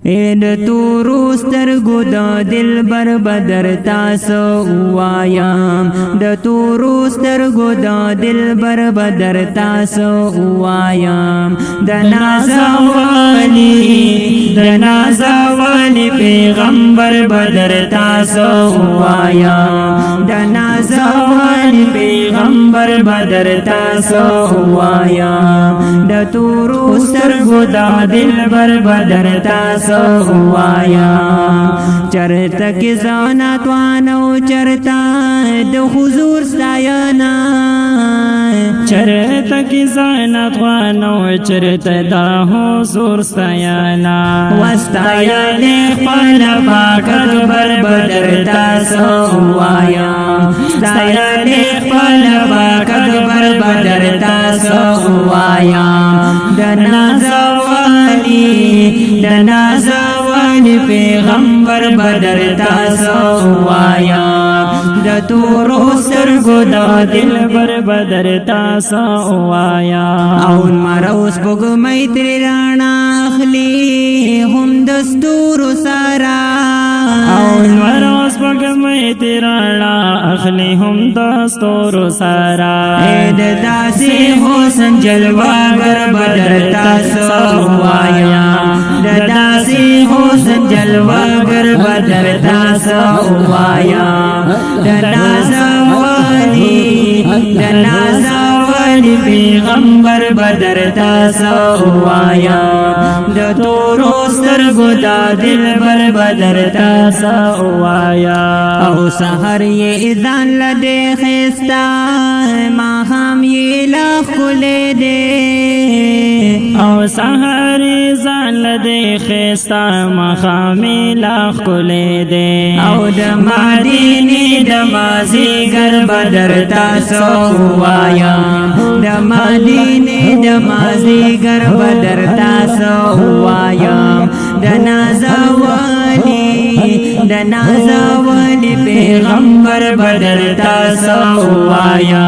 د تورو سترګو د دلبر بدر تاسو وایم د تورو سترګو د دلبر بدر تاسو وایم د نازولی پیغمبر بدر تاسو وایم د نازولی پیغمبر بدر تاسو وایم د تورو سترګو د دلبر بدر تاسو وایا چرتا کی زانا توانو چرتا د حضور ستاینا چرتا کی زانا توانو چرتا د حضور ستاینا واستایلی خپل پاک اکبر بدر تاسو وایا ستایلی خپل پاک اکبر بدر تاسو وایا د نازولی پیغمبر بدر تاسو وایا د تورو سترګو د دلبر بدر تاسو وایا او مروس بګمې تر رانا اخلي هم دستور سارا او مروس بګمې تر رانا اخلي هم دستور سارا د داسې حسن جلوه‌گر بدر تاسو وایا د داسې حسن جلوه‌گر بدر تاسو وایا د نازولی پیغمبر بدر تاسو وایا د تورو سترګو د دلبر بدر تاسو وایا او سحر یې ځان لده خستا ماښام یې لا ښکلی دی او سحر ځان لده خستا ماښام یې لا ښکلی دی او د مدینې د مازیګر بدر تاسو وایا د مدینې د مازیګر بدر تاسو وایا د نازولی پیغمبر بدر تاسو وایا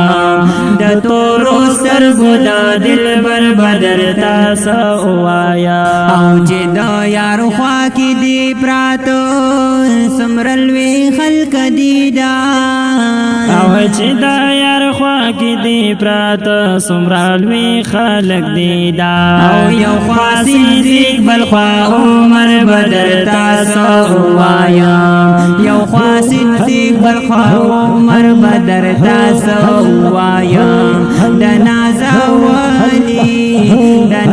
د تورو سترګو د دلبر بدر تاسو وایا او چې د یار خوا کې دی پراتو څومره لوی خلک دي دا او چې د یار خوا کې دی پراته څومره لوی خلک دي دا او یو خوا صدیق بل خوا عمر بدر تاسو وایا یو خوا صدیق بل خوا عمر بدر تاسو وایا د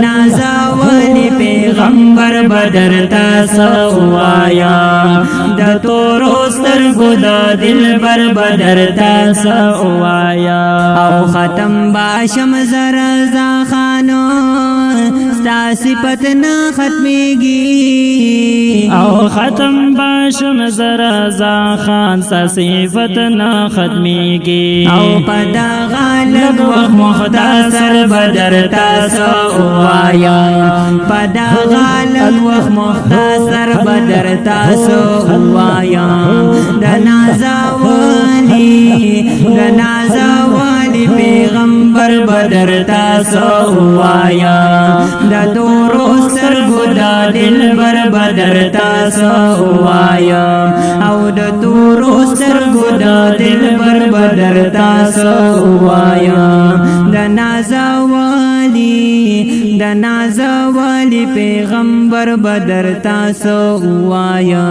نازولی پیغمبر بدر تاسو وایا د تورو سترګو د دلبر بدر تاسو وایا او ختم باشم زرزا خانو ستا صفت نه ختمیږي او ختم باشم زرزا خان ستا صفت نه ختمیږي او پدا غالب وخت مختصر بدر تاسو وایا پدا غالب وخت مختصر بدر تاسو وایا د نازولی پیغمبر بدر تاسو وایا د تورو سترګو د دلبر بدر تاسو وایا او د تورو سترګو د دلبر بدر تاسو وایا د نازولی پیغمبر بدر تاسو وایا